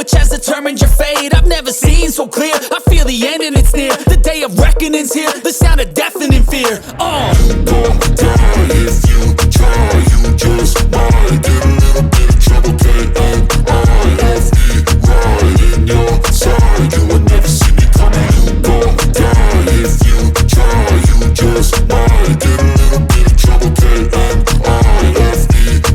which has determined your fate. I've never seen so clear, I feel the end and it's near. The day of reckoning's here, the sound of deafening fear. You gon' die if you try, you just might get a little bit of trouble, K-N-I-F-E, right in your side, you will never see me coming. You gon' die if you try, you just might get a little bit of trouble, K-N-I-F-E,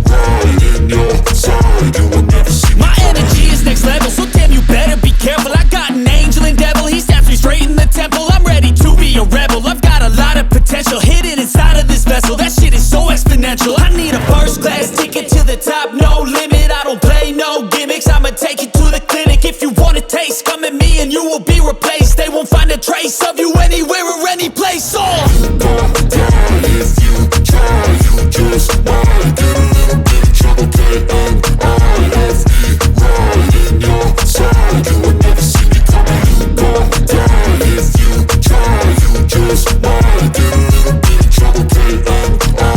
right in your side, you will never see me. My energy is next level, so damn you better be careful. I got an angel and devil, he snaps me straight in the temple. I'm ready to be a rebel, I've got a lot of potential hidden inside of this vessel. That shit is so exponential. I need a first class ticket to the top, no limit. I don't play no gimmicks, I'ma take you to the clinic. If you want a taste, come at me and you will be replaced. They won't find a trace of you anywhere or any place. You gon' die if you try, you just might get a little bit of trouble, K-N-I-F-E, right in your side, you will never see me coming. You gon' die if you try, you just might get a little bit of trouble, K-N-I-F-E,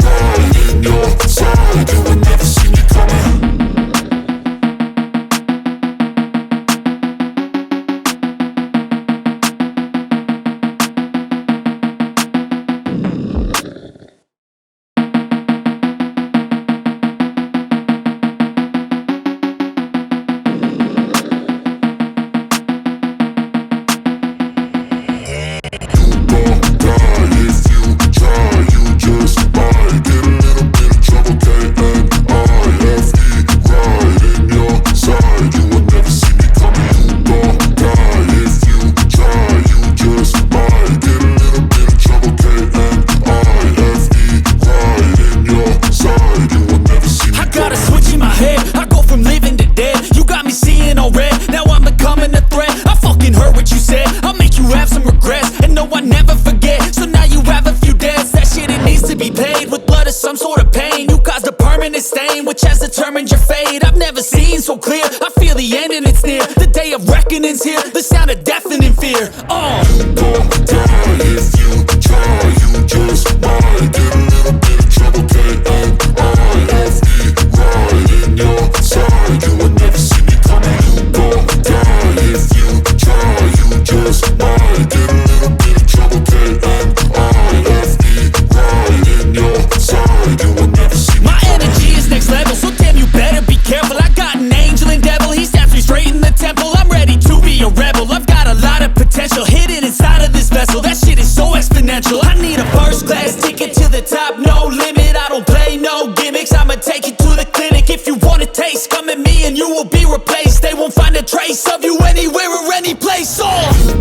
right in your side, you will never see me coming. Which has determined your fate. I've never seen so clear, I feel the end and it's near. The day of reckoning's here, the sound of deafening fear. You gon' die if you try, you just might get a little bit of trouble, K-N-I-F-E, right in your side, you will never see me coming. You gon' die if you try, you just might get a little bit of trouble, K-N-I-F-E, right in your side, you will never see me. My energy is next level, so damn you better be careful. I got an angel and devil, he snaps me straight in the temple. I'm ready to be a rebel, I've got a lot of potential hidden inside of this vessel. That shit is so exponential. I need a first class ticket to the top, no limit. I don't play no gimmicks, I'ma take you to the clinic. If you want a taste, come at me and you will be replaced. They won't find a trace of you anywhere or any place. You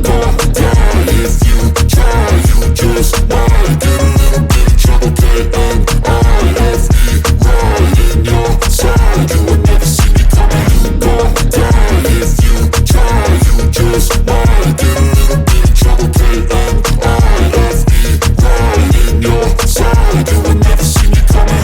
gon' die if you try, you just might get a little bit of trouble, K-N-I-F-E, right in your side, you will never see me coming. You gon' die if you try, you just might get a little bit of trouble, K-N-I-F-E, right in your side, you will never see me coming.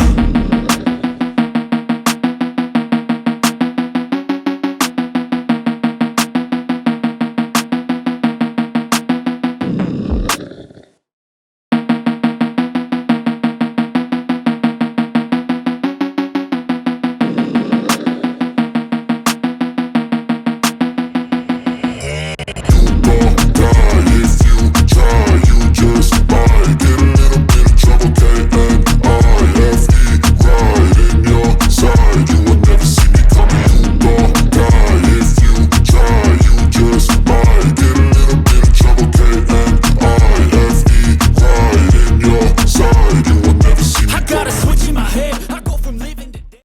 I got a switch in my head,